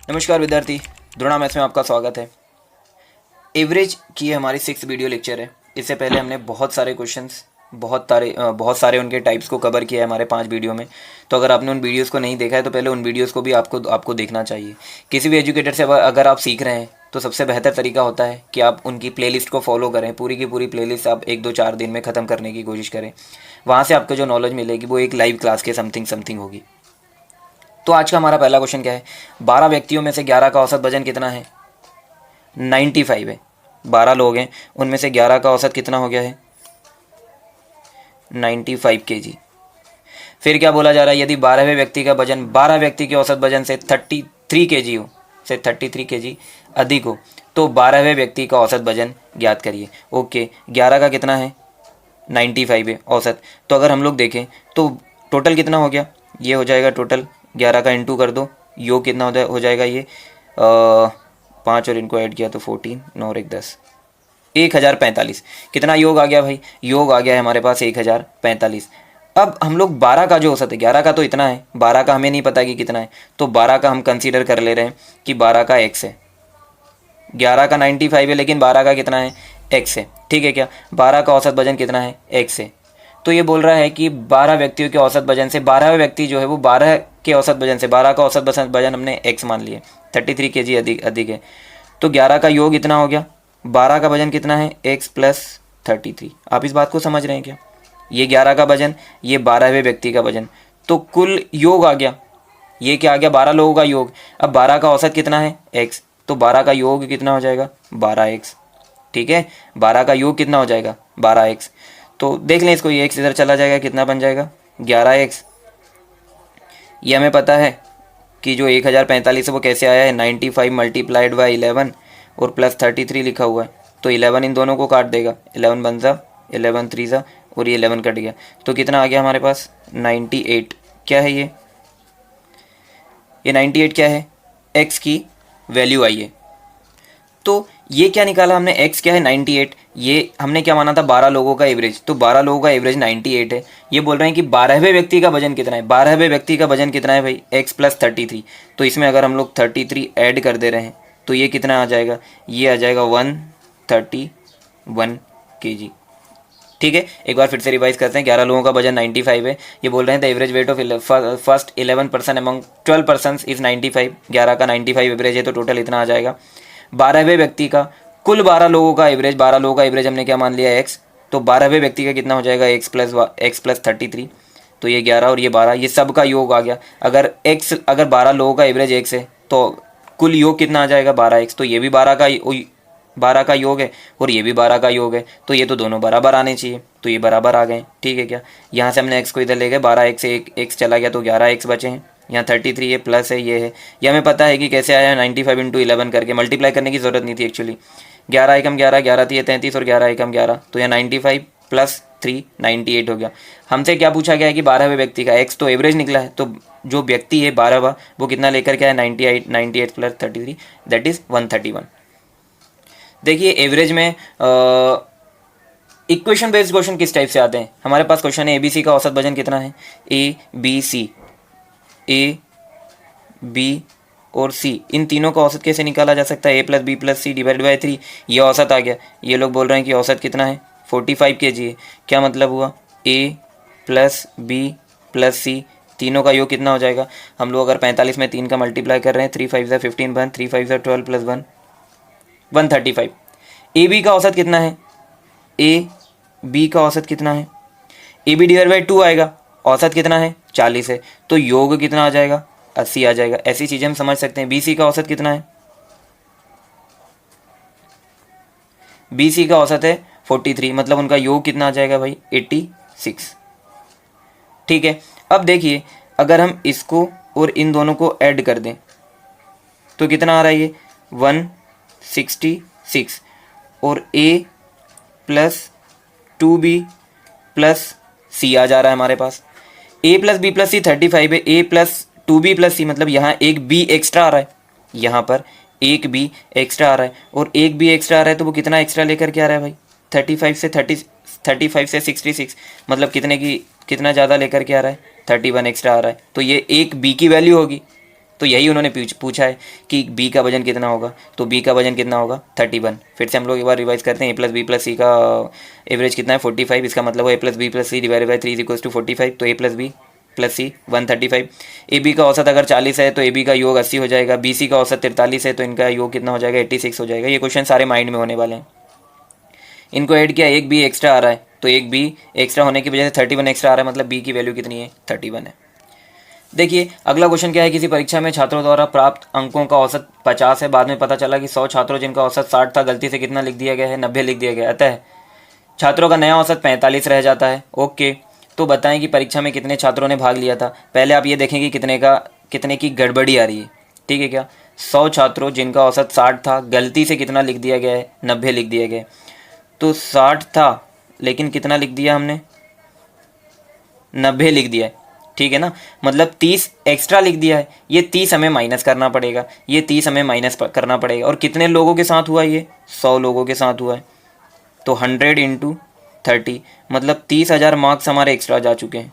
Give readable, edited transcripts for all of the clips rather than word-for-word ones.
नमस्कार विद्यार्थी, द्रोणा मैथ्स में आपका स्वागत है। एवरेज की हमारी 6th वीडियो लेक्चर है। इससे पहले हमने बहुत सारे क्वेश्चंस बहुत सारे उनके टाइप्स को कवर किया है हमारे 5 वीडियो में। तो अगर आपने उन वीडियोस को नहीं देखा है तो पहले उन वीडियोस को भी आपको देखना चाहिए। किसी भी एजुकेटर से अगर आप सीख रहे हैं तो सबसे बेहतर तरीका होता है कि आप उनकी प्लेलिस्ट को फॉलो करें। पूरी की पूरी प्लेलिस्ट आप 1-2-4 दिन में ख़त्म करने की कोशिश करें। वहाँ से आपको जो नॉलेज मिलेगी वो एक लाइव क्लास के समथिंग होगी। तो आज का हमारा पहला क्वेश्चन क्या है? 12 व्यक्तियों में से 11 का औसत वजन कितना है? 95 है। 12 लोग हैं, उनमें से 11 का औसत कितना हो गया है? 95 kg। फिर क्या बोला जा रहा है? यदि 12वें व्यक्ति का वजन 12 व्यक्ति के औसत वजन से 33 kg हो, से 33 kg अधिक हो, तो 12वें व्यक्ति का औसत वजन ज्ञात करिए। ओके, 11 का कितना है? 95 है औसत। तो अगर हम लोग देखें तो टोटल कितना हो गया? ये हो जाएगा टोटल 11 का इंटू कर दो, योग कितना हो जाएगा? ये 5 और इनको ऐड किया तो 14, 9 और 1 10, 1045। कितना योग आ गया भाई? योग आ गया है हमारे पास 1045। अब हम लोग 12 का जो औसत है, 11 का तो इतना है, 12 का हमें नहीं पता कि कितना है, तो 12 का हम कंसीडर कर ले रहे हैं कि 12 का x है। 11 का 95 है लेकिन 12 का कितना है? x है। ठीक है क्या? 12 का औसत वजन कितना है? x है। तो ये बोल रहा है कि 12 व्यक्तियों के औसत वजन से 12वें व्यक्ति जो है वो 12 के औसत वजन से 12 का औसत वजन हमने x मान लिया, 33 kg अधिक है। तो 11 का योग इतना हो गया, 12 का वजन कितना है? x plus 33। आप इस बात को समझ रहे हैं क्या? ये 11 का वजन, ये 12वें व्यक्ति का वजन, तो कुल योग आ गया। ये क्या आ गया? 12 लोगों का योग। अब 12 का औसत कितना है? x, तो 12 का योग कितना हो जाएगा? 12x। ठीक है, 12 का योग कितना हो जाएगा? 12x। तो देख लें इसको, ये x इधर चला जाएगा, कितना बन जाएगा? 11x। ये हमें पता है कि जो 1045 है वो कैसे आया है? 95 मल्टीप्लाइड बाई 11 और प्लस 33 लिखा हुआ है, तो 11 इन दोनों को काट देगा, 11 बन जा, 11 3 जा, और ये 11 कट गया, तो कितना आ गया हमारे पास? 98। क्या है ये? 98 क्या है? x की वैल्यू आई है। तो ये क्या निकाला हमने? x क्या है? 98। ये हमने क्या माना था? 12 लोगों का एवरेज, तो 12 लोगों का एवरेज 98 है। ये बोल रहे हैं कि 12वें व्यक्ति का वजन कितना है? 12वें व्यक्ति का वजन कितना है भाई? x plus 33। तो इसमें अगर हम लोग 33 ऐड कर दे रहे हैं तो ये कितना आ जाएगा? ये आ जाएगा 131 kg। ठीक है, एक बार फिर से रिवाइज करते हैं। 11 लोगों का वजन 95 है। ये बोल रहे हैं the average weight of first 11% among 12 person is 95। 11 का 95 एवरेज है तो टोटल इतना आ जाएगा। 12वें व्यक्ति का, कुल 12 लोगों का एवरेज, 12 लोगों का एवरेज हमने क्या मान लिया? x, तो 12वें व्यक्ति का कितना हो जाएगा? x plus 33। तो ये 11 और ये 12, ये सब का योग आ गया। अगर 12 लोगों का एवरेज x है तो कुल योग कितना आ जाएगा? 12x। तो ये भी 12 का योग है और ये भी 12 का योग है, तो ये तो दोनों बराबर आने चाहिए, तो ये बराबर आ गए। ठीक है क्या? यहाँ से हमने x को इधर ले गए, 12x से एक x चला गया तो 11x बचे हैं। यहाँ 33 है, प्लस है, ये है। ये हमें पता है कि कैसे आया, 95 इंटू 11 करके, मल्टीप्लाई करने की ज़रूरत नहीं थी एक्चुअली। 11 एकम 11, 11 थी 33 और 11 एकम 11, तो यहाँ 95 प्लस 3 98 हो गया। हमसे क्या पूछा गया है कि 12वें व्यक्ति का, x तो एवरेज निकला है, तो जो व्यक्ति है 12वां वो कितना लेकर के आया? 98 प्लस 33 दैट इज़ 131। देखिए एवरेज में इक्वेशन बेस्ड क्वेश्चन किस टाइप से आते हैं? हमारे पास क्वेश्चन है ABC का औसत वजन कितना है? A B और C, इन तीनों का औसत कैसे निकाला जा सकता है? A plus B plus C divide by 3। ये औसत आ गया। ये लोग बोल रहे हैं कि औसत कितना है? 45 kg है। क्या मतलब हुआ? A प्लस बी प्लस सी, तीनों का योग कितना हो जाएगा? हम लोग अगर 45 में 3 का मल्टीप्लाई कर रहे हैं, 3 5 15 बन, 3 5 12 प्लस 1 135। ए बी का औसत कितना है? ए बी का औसत कितना है? ए बी डिवाइड बाई 2 आएगा, औसत कितना है? 40 है, तो योग कितना आ जाएगा? 80 आ जाएगा। ऐसी चीज़ें हम समझ सकते हैं। बी सी का औसत कितना है? बी सी का औसत है 43, मतलब उनका योग कितना आ जाएगा भाई? 86। ठीक है, अब देखिए अगर हम इसको और इन दोनों को ऐड कर दें तो कितना आ रहा है? ये 166 और a प्लस 2b प्लस सी आ जा रहा है हमारे पास। a प्लस बी प्लस सी 35 है, a प्लस 2b प्लस सी, मतलब यहाँ एक b एक्स्ट्रा आ रहा है, यहाँ पर एक b एक्स्ट्रा आ रहा है, और एक b एक्स्ट्रा आ रहा है तो वो कितना एक्स्ट्रा लेकर के आ रहा है भाई? 35 से 66, मतलब कितना ज़्यादा लेकर के आ रहा है? 31 एक्स्ट्रा आ रहा है, तो ये एक b की वैल्यू होगी। तो यही उन्होंने पूछा है कि बी का वजन कितना होगा, तो बी का वजन कितना होगा 31। फिर से हम लोग एक बार रिवाइज करते हैं, A plus B plus C का एवरेज कितना है 45, इसका मतलब है A plus B plus C divided by 3 equals to 45, तो A plus B plus C 135। A B का औसत अगर 40 है तो ए बी का योग 80 हो जाएगा, बी सी का औसत 43 है तो इनका योग कितना हो जाएगा 86 हो जाएगा। ये क्वेश्चन सारे माइंड में होने वाले हैं। इनको ऐड किया, एक बी एक्स्ट्रा आ रहा है तो एक बी एक्स्ट्रा होने की वजह से 31 एक्स्ट्रा आ रहा है, मतलब बी की वैल्यू कितनी है 31 है। देखिए अगला क्वेश्चन क्या है, किसी परीक्षा में छात्रों द्वारा प्राप्त अंकों का औसत 50 है, बाद में पता चला कि 100 छात्रों जिनका औसत 60 था, गलती से कितना लिख दिया गया है 90 लिख दिया गया, अतः छात्रों का नया औसत 45 रह जाता है। ओके, तो बताएं कि परीक्षा में कितने छात्रों ने भाग लिया था। पहले आप ये देखें कि कितने की गड़बड़ी आ रही है, ठीक है क्या। 100 छात्रों जिनका औसत 60 था, गलती से कितना लिख दिया गया है 90 लिख दिया गया है। तो 60 था लेकिन कितना लिख दिया हमने 90 लिख दिया है, ठीक है ना, मतलब 30 एक्स्ट्रा लिख दिया है। ये 30 हमें माइनस करना पड़ेगा, ये 30 हमें माइनस करना पड़ेगा। और कितने लोगों के साथ हुआ, ये 100 लोगों के साथ हुआ है। तो 100 इंटू 30 मतलब 30,000 मार्क्स हमारे एक्स्ट्रा जा चुके हैं।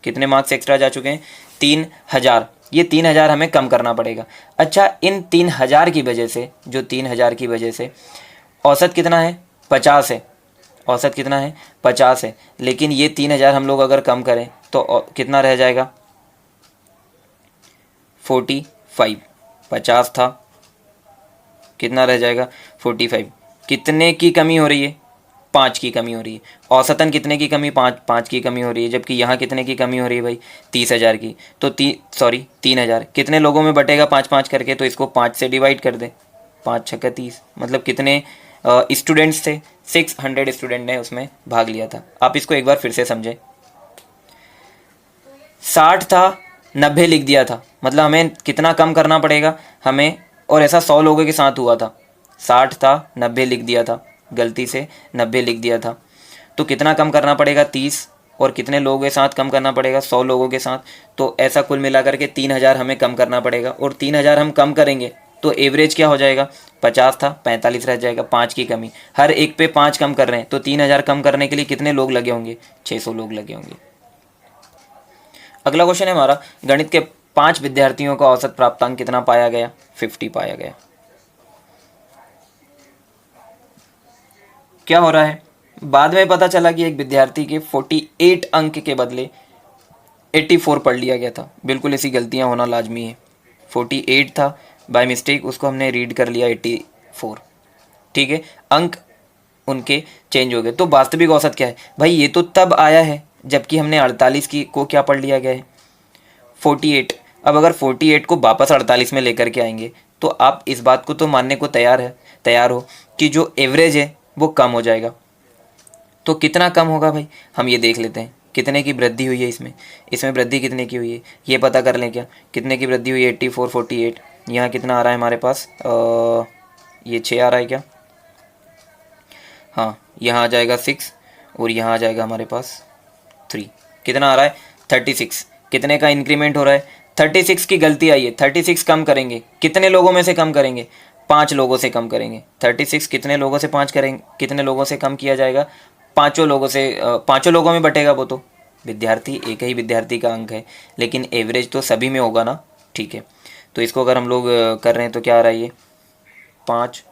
कितने मार्क्स एक्स्ट्रा जा चुके हैं 3000। ये 3000 हमें कम करना पड़ेगा। अच्छा, इन 3000 की वजह से, जो 3000 की वजह से औसत कितना है 50 है, औसत कितना है 50 है, लेकिन ये 3000 हम लोग अगर कम करें तो कितना रह जाएगा 45। 50 था, कितना रह जाएगा 45। कितने की कमी हो रही है 5 की कमी हो रही है। औसतन कितने की कमी 5 की कमी हो रही है, जबकि यहाँ कितने की कमी हो रही है भाई 30,000 की। तो 3000 कितने लोगों में बटेगा 5 करके, तो इसको 5 से डिवाइड कर दे, 5 छक्का 30, मतलब कितने स्टूडेंट्स थे 600 स्टूडेंट ने उसमें भाग लिया था। आप इसको एक बार फिर से समझें, 60 था 90 लिख दिया था, मतलब हमें कितना कम करना पड़ेगा हमें, और ऐसा 100 लोगों के साथ हुआ था। 60 था 90 लिख दिया था, गलती से 90 लिख दिया था, तो कितना कम करना पड़ेगा 30, और कितने लोगों के साथ कम करना पड़ेगा 100 लोगों के साथ। तो ऐसा कुल मिलाकर के 3000 हमें कम करना पड़ेगा, और 3000 हम कम करेंगे तो एवरेज क्या हो जाएगा 50 था 45 रह जाएगा, 5 की कमी। हर एक पे 5 कम कर रहे हैं, तो 3000 कम करने के लिए कितने लोग लगे होंगे 600 लोग लगे होंगे। अगला क्वेश्चन है हमारा, गणित के 5 विद्यार्थियों का औसत प्राप्तांक कितना पाया गया 50 पाया गया। क्या हो रहा है, बाद में पता चला कि एक विद्यार्थी के 48 अंक के बदले 84 पढ़ लिया गया था। बिल्कुल ऐसी गलतियां होना लाजमी है। 48 था, बाय मिस्टेक उसको हमने रीड कर लिया 84, ठीक है, अंक उनके चेंज हो गए। तो वास्तविक औसत क्या है भाई, ये तो तब आया है जबकि हमने 48 की को क्या पढ़ लिया गया है 48। अब अगर 48 को वापस 48 में लेकर के आएंगे तो आप इस बात को तो मानने को तैयार हो कि जो एवरेज है वो कम हो जाएगा। तो कितना कम होगा भाई, हम ये देख लेते हैं कितने की वृद्धि हुई है इसमें वृद्धि कितने की हुई है ये पता कर लें क्या, कितने की वृद्धि हुई है 84 48। यहाँ कितना आ रहा है हमारे पास ये 6 आ रहा है क्या, हाँ यहाँ आ जाएगा 6 और यहाँ आ जाएगा हमारे पास 3, कितना आ रहा है 36। कितने का इंक्रीमेंट हो रहा है 36 की गलती आई है, 36 कम करेंगे, कितने लोगों में से कम करेंगे 5 लोगों से कम करेंगे। 36 कितने लोगों से 5 करेंगे, कितने लोगों से कम किया जाएगा 5 लोगों से, 5 लोगों में बटेगा वो तो विद्यार्थी, एक ही विद्यार्थी का अंक है, लेकिन एवरेज तो सभी में होगा ना, ठीक है। तो इसको अगर हम लोग कर रहे हैं तो क्या आ रहा है ये 5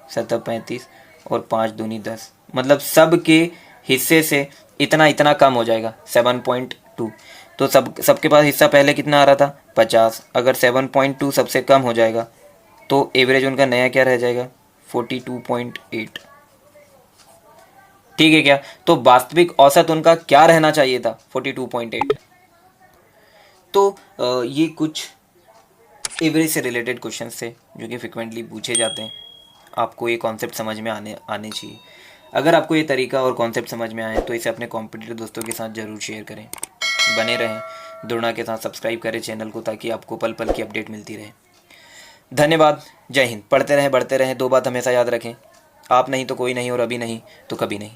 7 35 और 5 दूनी 10, मतलब सब के हिस्से से इतना इतना कम हो जाएगा 7.2। तो सबके पास हिस्सा पहले कितना आ रहा था 50, अगर 7.2 सबसे कम हो जाएगा तो एवरेज उनका नया क्या रह जाएगा 42.8, ठीक है क्या। तो वास्तविक औसत उनका क्या रहना चाहिए था 42.8। तो ये कुछ एवरेज से रिलेटेड क्वेश्चंस थे जो कि फ्रिक्वेंटली पूछे जाते हैं। आपको ये कॉन्सेप्ट समझ में आने चाहिए। अगर आपको ये तरीका और कॉन्सेप्ट समझ में आए तो इसे अपने कॉम्पिटिटिव दोस्तों के साथ ज़रूर शेयर करें। बने रहें दुर्ना के साथ, सब्सक्राइब करें चैनल को ताकि आपको पल पल की अपडेट मिलती रहे। धन्यवाद, जय हिंद। पढ़ते रहें बढ़ते रहें, 2 बात हमेशा याद रखें, आप नहीं तो कोई नहीं और अभी नहीं तो कभी नहीं।